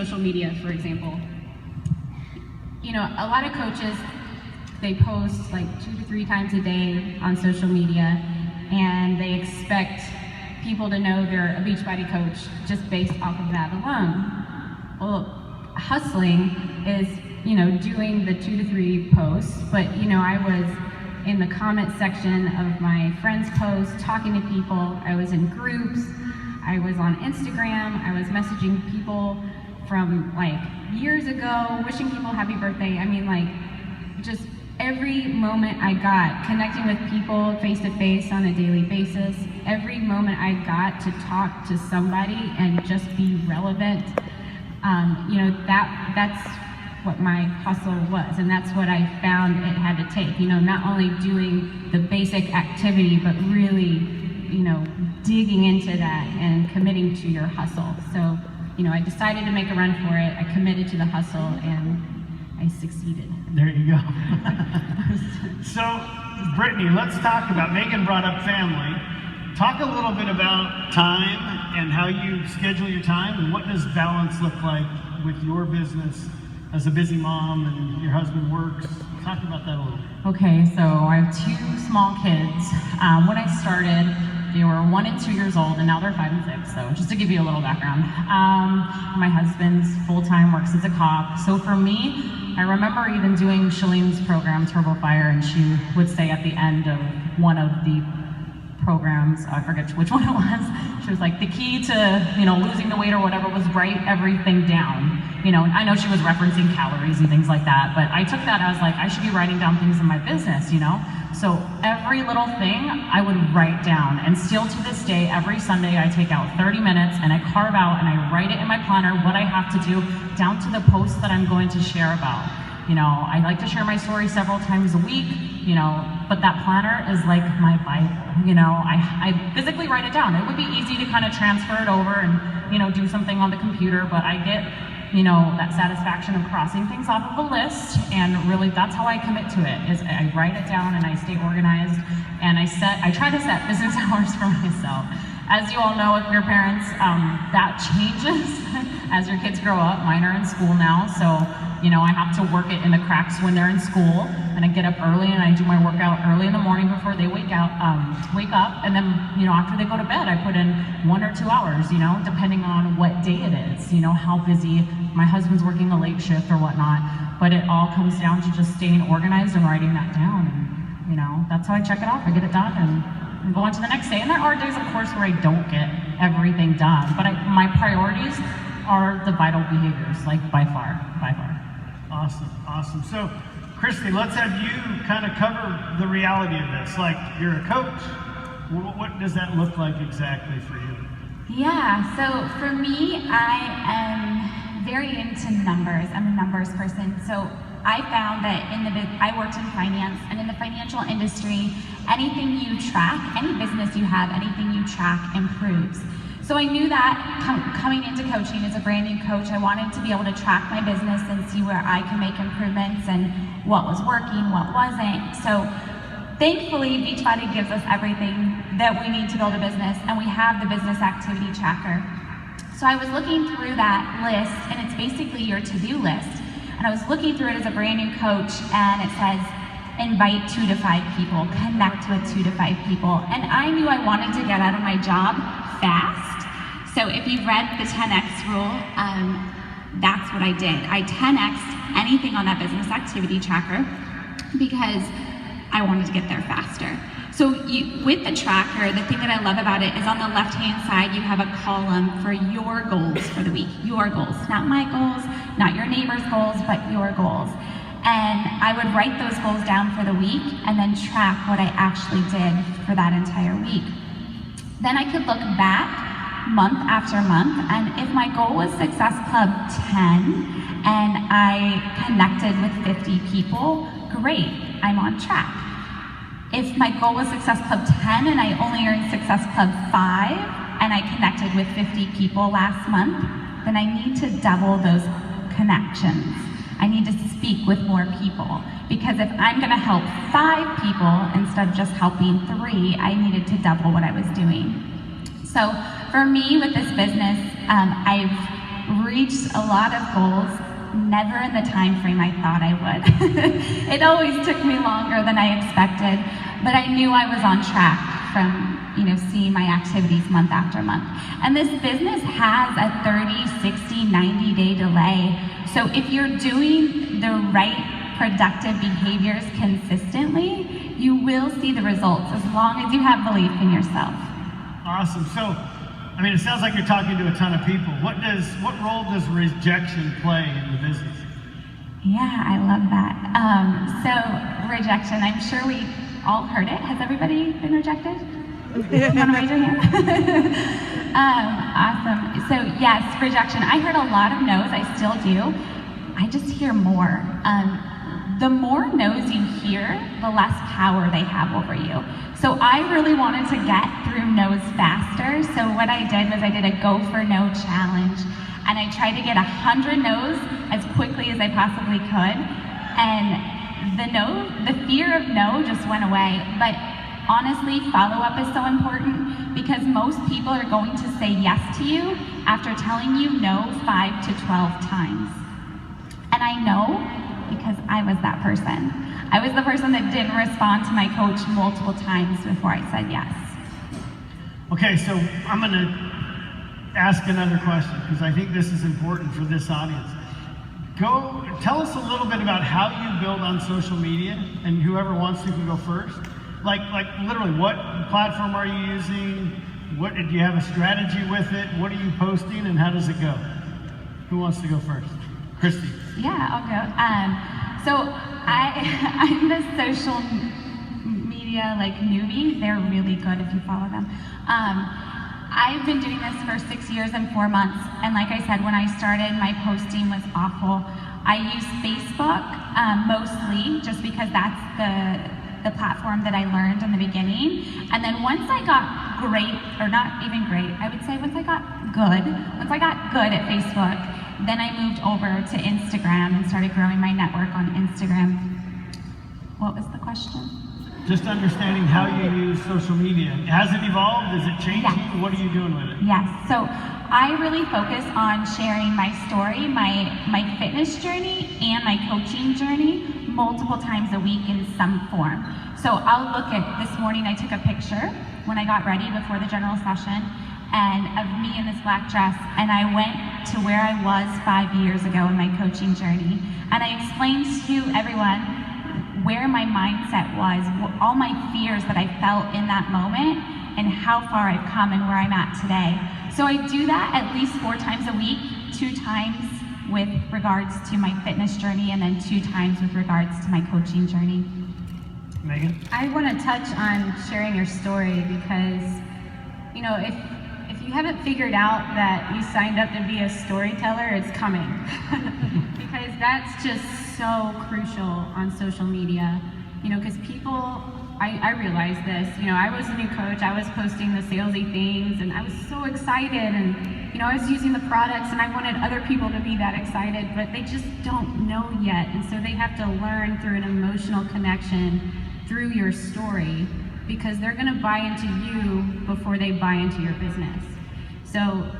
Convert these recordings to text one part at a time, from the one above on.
social media, for example. You know, a lot of coaches, they post like 2 to 3 times a day on social media, and they expect people to know they're a Beachbody coach just based off of that alone. Well, hustling is, you know, doing the 2 to 3 posts, but you know, I was in the comment section of my friends' posts, talking to people. I was in groups, I was on Instagram, I was messaging people from like years ago, wishing people happy birthday. I mean, like, just every moment I got connecting with people face to face on a daily basis, every moment I got to talk to somebody and just be relevant, you know, that's what my hustle was, and that's what I found it had to take. You know, not only doing the basic activity, but really, you know, digging into that and committing to your hustle. So, you know, I decided to make a run for it. I committed to the hustle, and I succeeded. There you go. So, Brittany, let's talk about, Megan brought up family. Talk a little bit about time and how you schedule your time, and what does balance look like with your business as a busy mom and your husband works. Talk about that a little. Okay, so I have 2 small kids. When I started, they were 1 and 2 years old, and now they're 5 and 6. So just to give you a little background, my husband's full-time, works as a cop. So for me, I remember even doing Shalene's program, Turbo Fire, and she would say at the end of one of the programs, I forget which one it was, she was like, the key to, you know, losing the weight or whatever was write everything down. You know, and I know she was referencing calories and things like that, but I took that as like, I should be writing down things in my business, you know? So every little thing I would write down, and still to this day, every Sunday I take out 30 minutes and I carve out and I write it in my planner what I have to do, down to the post that I'm going to share about. You know, I like to share my story several times a week, you know, but that planner is like my Bible. You know, I physically write it down. It would be easy to kind of transfer it over and, you know, do something on the computer, but I get, you know, that satisfaction of crossing things off of a list, and really that's how I commit to it, is I write it down and I stay organized, and I try to set business hours for myself. As you all know, if you're parents, that changes as your kids grow up. Mine are in school now, so you know, I have to work it in the cracks when they're in school, and I get up early and I do my workout early in the morning before they wake up, and then, you know, after they go to bed, I put in 1 or 2 hours, you know, depending on what day it is, you know, how busy, my husband's working a late shift or whatnot, but it all comes down to just staying organized and writing that down, and, you know, that's how I check it off. I get it done and go on to the next day, and there are days, of course, where I don't get everything done, but my priorities are the vital behaviors, like by far. Awesome, awesome. So, Christy, let's have you kind of cover the reality of this. Like, you're a coach. What does that look like exactly for you? Yeah, so for me, I am very into numbers. I'm a numbers person. So I found that I worked in finance, and in the financial industry, anything you track, any business you have, anything you track improves. So I knew that coming into coaching as a brand new coach, I wanted to be able to track my business and see where I can make improvements and what was working, what wasn't. So thankfully, Beachbody gives us everything that we need to build a business, and we have the business activity tracker. So I was looking through that list, and it's basically your to-do list. And I was looking through it as a brand new coach, and it says, invite 2 to 5 people, connect with 2 to 5 people. And I knew I wanted to get out of my job fast. So if you've read the 10X rule, that's what I did. I 10X'd anything on that business activity tracker because I wanted to get there faster. So with the tracker, the thing that I love about it is on the left-hand side, you have a column for your goals for the week. Your goals, not my goals, not your neighbor's goals, but your goals. And I would write those goals down for the week and then track what I actually did for that entire week. Then I could look back month after month, and if my goal was Success Club 10 and I connected with 50 people, great, I'm on track. If my goal was Success Club 10 and I only earned Success Club 5 and I connected with 50 people last month, then I need to double those connections. I need to speak with more people, because if I'm gonna help 5 people instead of just helping 3, I needed to double what I was doing. So for me with this business, I've reached a lot of goals, never in the time frame I thought I would. It always took me longer than I expected, but I knew I was on track from seeing my activities month after month. And this business has a 30, 60, 90-day delay. So if you're doing the right productive behaviors consistently, you will see the results as long as you have belief in yourself. Awesome. So, I mean, it sounds like you're talking to a ton of people. What role does rejection play in the business? Yeah, I love that. So rejection, I'm sure we all heard it. Has everybody been rejected? You want to raise your hand? Awesome. So yes, rejection. I heard a lot of no's. I still do. I just hear more. The more no's you hear, the less power they have over you. So I really wanted to get through no's faster. So what I did was I did a Go for No challenge, and I tried to get 100 no's as quickly as I possibly could. And the fear of no just went away. But honestly, follow-up is so important because most people are going to say yes to you after telling you no 5 to 12 times. And I know because I was that person. I was the person that didn't respond to my coach multiple times before I said yes. Okay, so I'm going to ask another question because I think this is important for this audience. Tell us a little bit about how you build on social media, and whoever wants to can go first. Like literally, what platform are you using? Do you have a strategy with it? What are you posting, and how does it go? Who wants to go first? Christy. Yeah, I'll go. So I'm the social media newbie. They're really good if you follow them. I've been doing this for 6 years and 4 months, and like I said, when I started, my posting was awful. I use Facebook mostly just because that's the platform that I learned in the beginning. And then once I got great, or not even great, I would say once I got good at Facebook, then I moved over to Instagram and started growing my network on Instagram. What was the question? Just understanding how you use social media. Has it evolved? Is it changing? Yes. What are you doing with it? Yes, so I really focus on sharing my story, my fitness journey, and my coaching journey multiple times a week in some form. So I'll look at, this morning I took a picture when I got ready before the general session, and of me in this black dress, and I went to where I was 5 years ago in my coaching journey, and I explained to everyone where my mindset was, all my fears that I felt in that moment, and how far I've come and where I'm at today. So I do that at least 4 times a week, 2 times with regards to my fitness journey, and then 2 times with regards to my coaching journey. Megan? I want to touch on sharing your story because, if you haven't figured out that you signed up to be a storyteller, it's coming. Because that's just so crucial on social media. Because people, I realized this, I was a new coach, I was posting the salesy things, and I was so excited, and I was using the products, and I wanted other people to be that excited, but they just don't know yet, and so they have to learn through an emotional connection through your story, because they're going to buy into you before they buy into your business. So,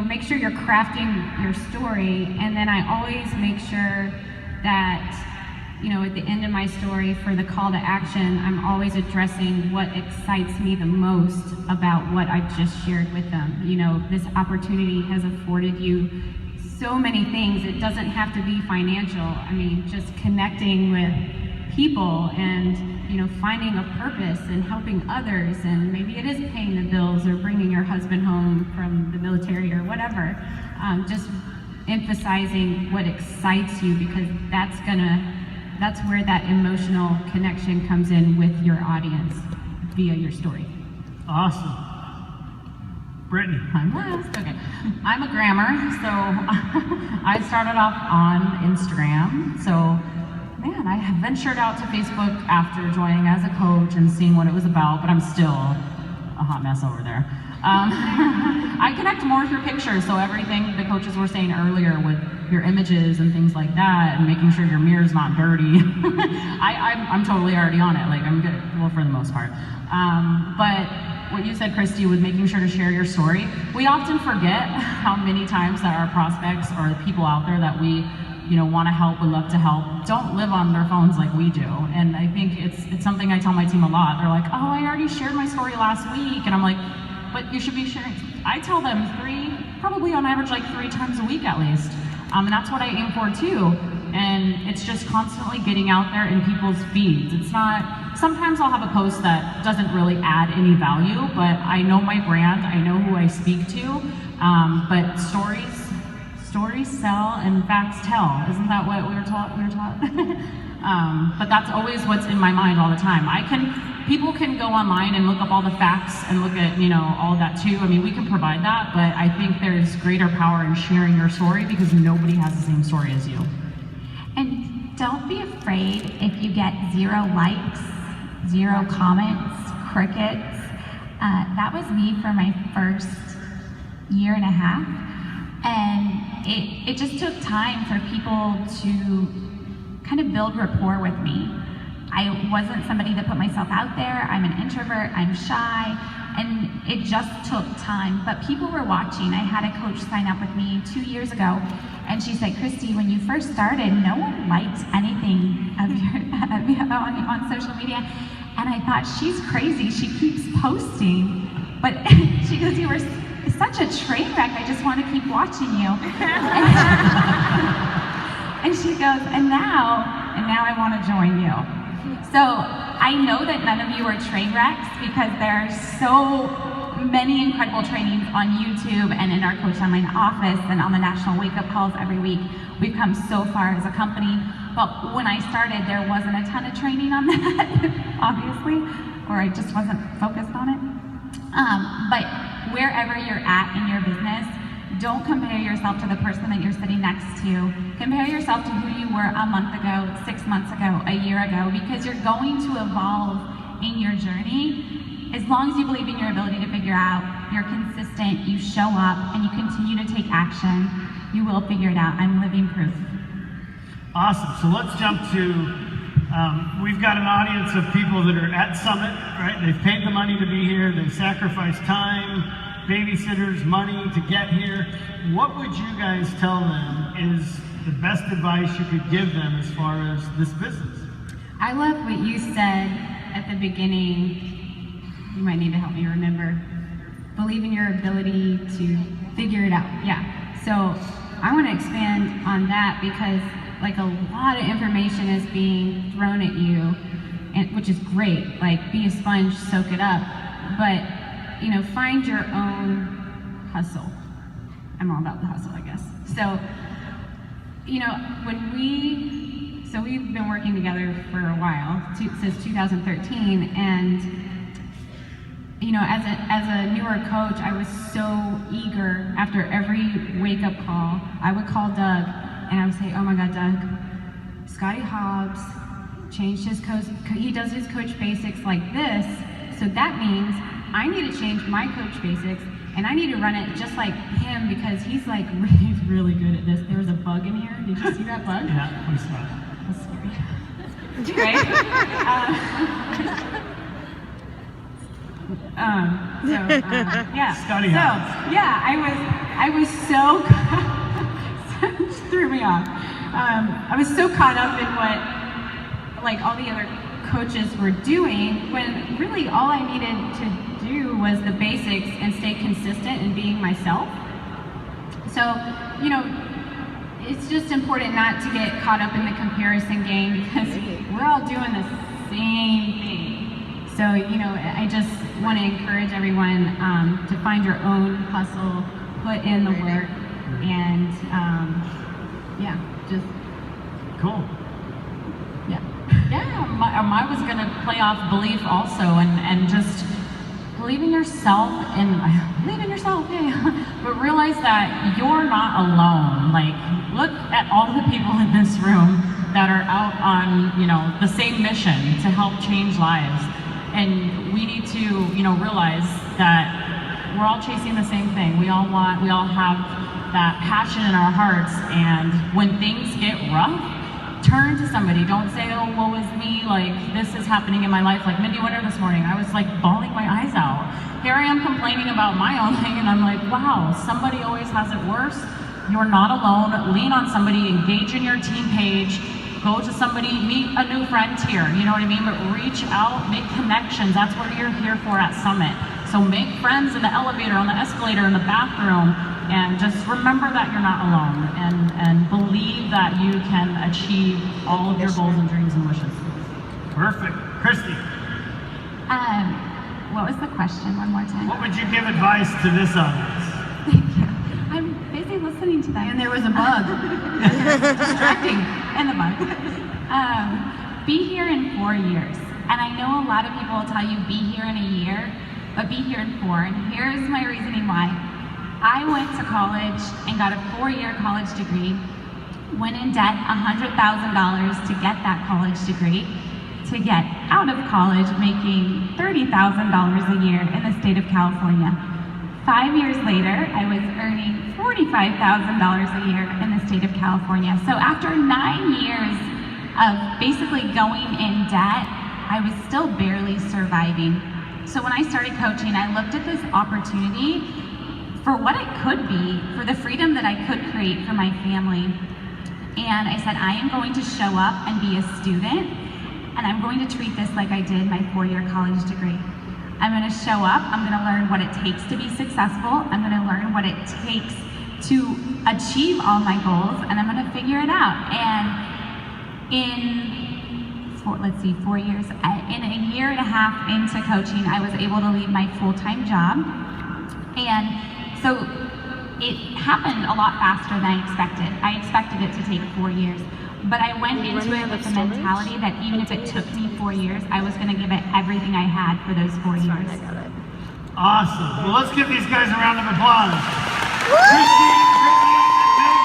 make sure you're crafting your story, and then I always make sure that at the end of my story for the call to action, I'm always addressing what excites me the most about what I've just shared with them. This opportunity has afforded you so many things. It doesn't have to be financial. I mean, just connecting with people and, finding a purpose and helping others, and maybe it is paying the bills or bringing your husband home from the military or whatever. Just emphasizing what excites you, because that's where that emotional connection comes in with your audience via your story. Awesome. Brittany. I'm last. Okay. I'm a grammer, so I started off on Instagram. So, man, I have ventured out to Facebook after joining as a coach and seeing what it was about, but I'm still a hot mess over there. I connect more through pictures, so everything the coaches were saying earlier with your images and things like that, and making sure your mirror's not dirty. I'm totally already on it. I'm good, well, for the most part. But what you said, Christy, with making sure to share your story, we often forget how many times that our prospects or the people out there that we, want to help, would love to help, don't live on their phones like we do. And I think it's something I tell my team a lot. They're like, oh, I already shared my story last week. And I'm like, but you should be sharing. I tell them probably on average, like 3 times a week at least. And that's what I aim for too. And it's just constantly getting out there in people's feeds. It's not, sometimes I'll have a post that doesn't really add any value, but I know my brand, I know who I speak to. But stories sell and facts tell. Isn't that what we were taught? But that's always what's in my mind all the time. People can go online and look up all the facts and look at, all that too. I mean, we can provide that, but I think there's greater power in sharing your story because nobody has the same story as you. And don't be afraid if you get 0 likes, 0 comments, crickets. That was me for my first 1.5 years. And it just took time for people to kind of build rapport with me. I wasn't somebody that put myself out there. I'm an introvert, I'm shy, and it just took time. But people were watching. I had a coach sign up with me 2 years ago, and she said, Christy, when you first started, no one liked anything of on social media. And I thought, she's crazy, she keeps posting. But she goes, you were such a train wreck, I just want to keep watching you. And she goes, and now I want to join you. So I know that none of you are train wrecks because there are so many incredible trainings on YouTube and in our Coach Online office and on the national wake-up calls every week. We've come so far as a company, but when I started, there wasn't a ton of training on that, obviously, or I just wasn't focused on it. But wherever you're at in your business, don't compare yourself to the person that you're sitting next to. Compare yourself to who you were a month ago, 6 months ago, a year ago, because you're going to evolve in your journey. As long as you believe in your ability to figure out, you're consistent, you show up, and you continue to take action, you will figure it out. I'm living proof. Awesome. So let's jump to, we've got an audience of people that are at Summit, right? They've paid the money to be here, they've sacrificed time, babysitters, money to get here. What would you guys tell them is the best advice you could give them as far as this business? I love what you said at the beginning. You might need to help me remember. Believe in your ability to figure it out. Yeah. So I want to expand on that because like a lot of information is being thrown at you, and which is great. Like be a sponge, soak it up. But find your own hustle. I'm all about the hustle, I guess. So, we've been working together for a while, since 2013, and, as a newer coach, I was so eager after every wake-up call. I would call Doug, and I would say, oh my God, Doug, Scotty Hobbs changed his coach, he does his coach basics like this, so that means I need to change my coach basics, and I need to run it just like him because he's like really good at this. There was a bug in here. Did you see that bug? Yeah, we saw it. That's scary. Right? Yeah. Scotty Hobbs. Yeah, I was so threw me off. I was so caught up in what like all the other coaches were doing when really all I needed to do was the basics and stay consistent in being myself. So, it's just important not to get caught up in the comparison game because we're all doing the same thing. So, I just want to encourage everyone to find your own hustle, put in the work, and just cool. Yeah, I was going to play off belief also, and just believe in yourself, but realize that you're not alone. Like, look at all the people in this room that are out on, the same mission to help change lives. And we need to, realize that we're all chasing the same thing. We all have that passion in our hearts, and when things get rough, turn to somebody. Don't say, oh, woe is me, like this is happening in my life. Like Mindy Winter this morning, I was like bawling my eyes out. Here I am complaining about my own thing, and I'm like, wow, somebody always has it worse. You're not alone. Lean on somebody, engage in your team page, go to somebody, meet a new friend here, you know what I mean? But reach out, make connections. That's what you're here for at Summit. So make friends in the elevator, on the escalator, in the bathroom, and just remember that you're not alone, and believe that you can achieve all of your goals and dreams and wishes. Perfect. Christy, What was the question? One more time. what would you give advice to this audience? Thank you. I'm busy listening to them. And there was a bug. Distracting. And the bug. Be here in 4 years. And I know a lot of people will tell you be here in a year, but be here in 4. And here's my reasoning why. I went to college and got a 4-year college degree, went in debt $100,000 to get that college degree, to get out of college making $30,000 a year in the state of California. 5 years later, I was earning $45,000 a year in the state of California. So after 9 years of basically going in debt, I was still barely surviving. So when I started coaching, I looked at this opportunity for what it could be, for the freedom that I could create for my family. And I said, I am going to show up and be a student, and I'm going to treat this like I did my 4-year college degree. I'm going to show up, I'm going to learn what it takes to be successful, I'm going to learn what it takes to achieve all my goals, and I'm going to figure it out. And in 4 years, in a year and a half into coaching, I was able to leave my full-time job. And so it happened a lot faster than I expected. I expected it to take 4 years. But I went into it with the mentality that even if it took me 4 years, I was going to give it everything I had for those 4 years. Awesome. Well, let's give these guys a round of applause. Christy, Brittany,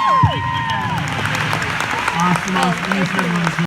and Megan. Awesome. Thanks, everyone.